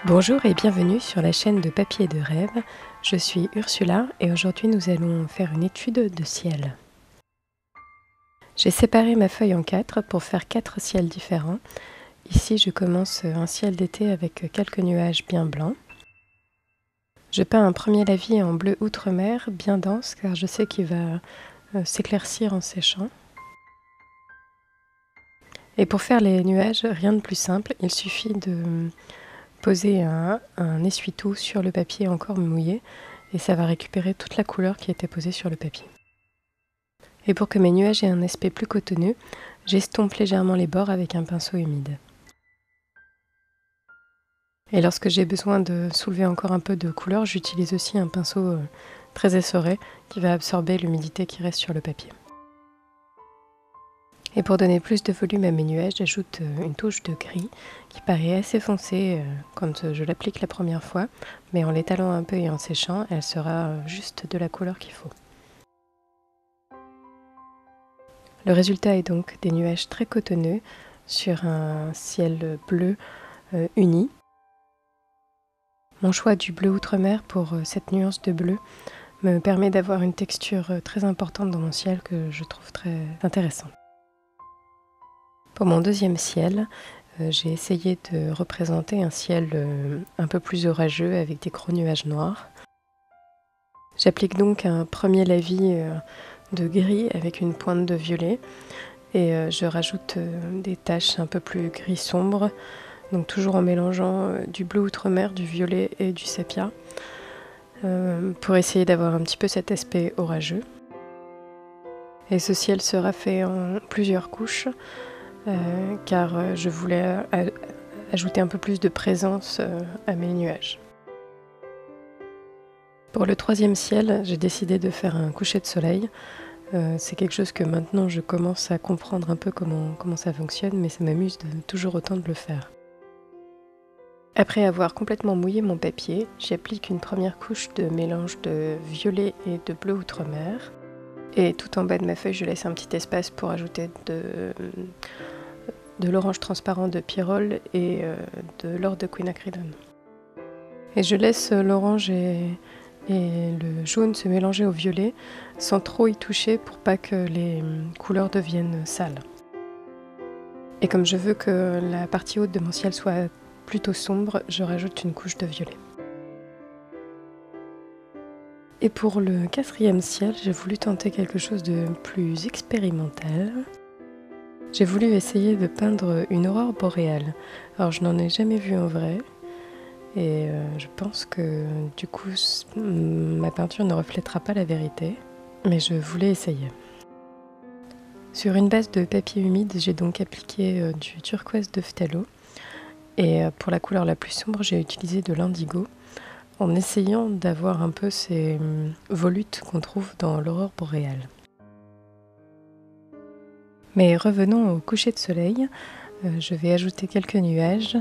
Bonjour et bienvenue sur la chaîne de Papier de Rêve. Je suis Ursula et aujourd'hui nous allons faire une étude de ciel. J'ai séparé ma feuille en 4 pour faire 4 ciels différents. Ici je commence un ciel d'été avec quelques nuages bien blancs. Je peins un premier lavis en bleu outre-mer bien dense car je sais qu'il va s'éclaircir en séchant. Et pour faire les nuages, rien de plus simple, il suffit de poser un essuie-tout sur le papier encore mouillé et ça va récupérer toute la couleur qui a été posée sur le papier. Et pour que mes nuages aient un aspect plus cotonneux, j'estompe légèrement les bords avec un pinceau humide. Et lorsque j'ai besoin de soulever encore un peu de couleur, j'utilise aussi un pinceau très essoré qui va absorber l'humidité qui reste sur le papier. Et pour donner plus de volume à mes nuages, j'ajoute une touche de gris qui paraît assez foncée quand je l'applique la première fois, mais en l'étalant un peu et en séchant, elle sera juste de la couleur qu'il faut. Le résultat est donc des nuages très cotonneux sur un ciel bleu uni. Mon choix du bleu outre-mer pour cette nuance de bleu me permet d'avoir une texture très importante dans mon ciel que je trouve très intéressante. Pour mon deuxième ciel, j'ai essayé de représenter un ciel un peu plus orageux avec des gros nuages noirs. J'applique donc un premier lavis de gris avec une pointe de violet et je rajoute des taches un peu plus gris sombre, donc toujours en mélangeant du bleu outre-mer, du violet et du sépia pour essayer d'avoir un petit peu cet aspect orageux. Et ce ciel sera fait en plusieurs couches car je voulais ajouter un peu plus de présence à mes nuages. Pour le troisième ciel, j'ai décidé de faire un coucher de soleil. C'est quelque chose que maintenant je commence à comprendre un peu comment ça fonctionne, mais ça m'amuse toujours autant de le faire. Après avoir complètement mouillé mon papier, j'applique une première couche de mélange de violet et de bleu outre-mer. Et tout en bas de ma feuille, je laisse un petit espace pour ajouter de l'orange transparent de Pyrrole et de l'or de quinacridone. Et je laisse l'orange et le jaune se mélanger au violet sans trop y toucher pour pas que les couleurs deviennent sales. Et comme je veux que la partie haute de mon ciel soit plutôt sombre, je rajoute une couche de violet. Et pour le quatrième ciel, j'ai voulu tenter quelque chose de plus expérimental. J'ai voulu essayer de peindre une aurore boréale. Alors je n'en ai jamais vu en vrai et je pense que du coup ma peinture ne reflètera pas la vérité, mais je voulais essayer. Sur une base de papier humide, j'ai donc appliqué du turquoise de phthalo et pour la couleur la plus sombre, j'ai utilisé de l'indigo en essayant d'avoir un peu ces volutes qu'on trouve dans l'aurore boréale. Mais revenons au coucher de soleil, je vais ajouter quelques nuages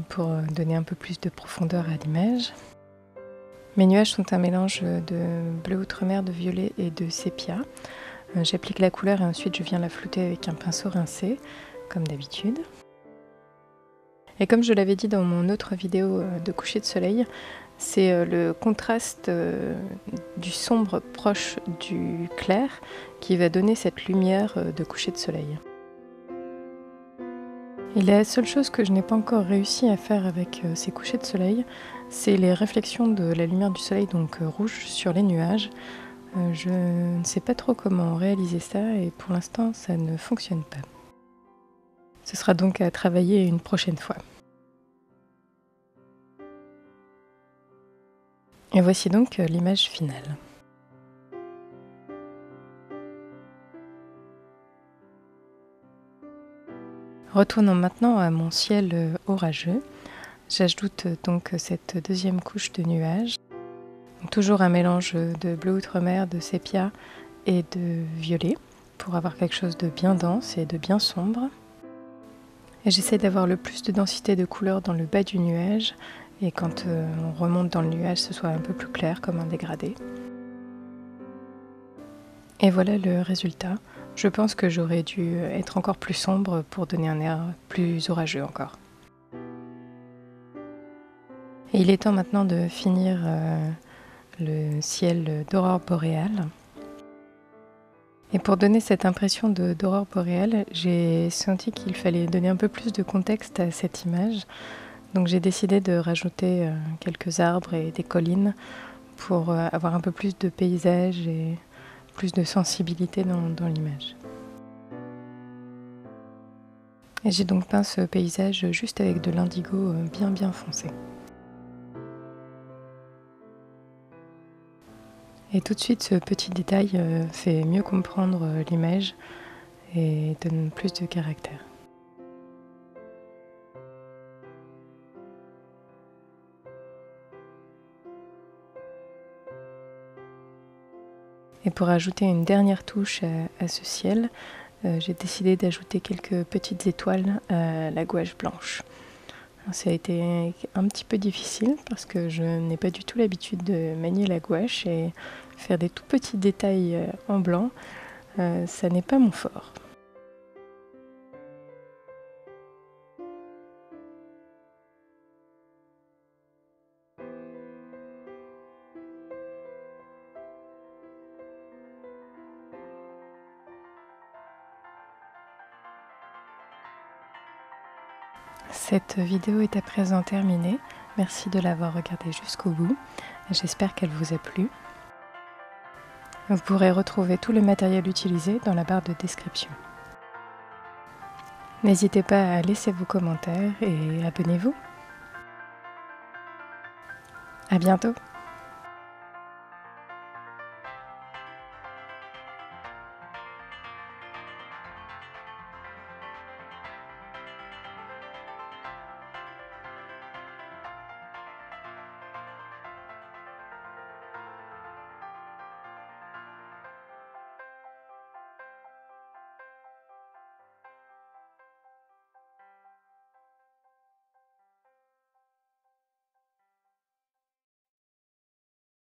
pour donner un peu plus de profondeur à l'image. Mes nuages sont un mélange de bleu outre-mer, de violet et de sépia. J'applique la couleur et ensuite je viens la flouter avec un pinceau rincé, comme d'habitude. Et comme je l'avais dit dans mon autre vidéo de coucher de soleil, c'est le contraste du sombre proche du clair qui va donner cette lumière de coucher de soleil. Et la seule chose que je n'ai pas encore réussi à faire avec ces couchers de soleil, c'est les réflexions de la lumière du soleil, donc rouge, sur les nuages. Je ne sais pas trop comment réaliser ça et pour l'instant ça ne fonctionne pas. Ce sera donc à travailler une prochaine fois. Et voici donc l'image finale. Retournons maintenant à mon ciel orageux. J'ajoute donc cette deuxième couche de nuages. Toujours un mélange de bleu outre-mer, de sépia et de violet pour avoir quelque chose de bien dense et de bien sombre. Et j'essaie d'avoir le plus de densité de couleur dans le bas du nuage et quand on remonte dans le nuage, ce soit un peu plus clair comme un dégradé. Et voilà le résultat. Je pense que j'aurais dû être encore plus sombre pour donner un air plus orageux encore. Et il est temps maintenant de finir le ciel d'aurore boréale. Et pour donner cette impression d'aurore boréale, j'ai senti qu'il fallait donner un peu plus de contexte à cette image. Donc j'ai décidé de rajouter quelques arbres et des collines pour avoir un peu plus de paysage et plus de sensibilité dans l'image. Et j'ai donc peint ce paysage juste avec de l'indigo bien foncé. Et tout de suite, ce petit détail fait mieux comprendre l'image et donne plus de caractère. Et pour ajouter une dernière touche à ce ciel, j'ai décidé d'ajouter quelques petites étoiles à la gouache blanche. Alors, ça a été un petit peu difficile parce que je n'ai pas du tout l'habitude de manier la gouache et faire des tout petits détails en blanc, ça n'est pas mon fort. Cette vidéo est à présent terminée. Merci de l'avoir regardée jusqu'au bout. J'espère qu'elle vous a plu. Vous pourrez retrouver tout le matériel utilisé dans la barre de description. N'hésitez pas à laisser vos commentaires et abonnez-vous. À bientôt!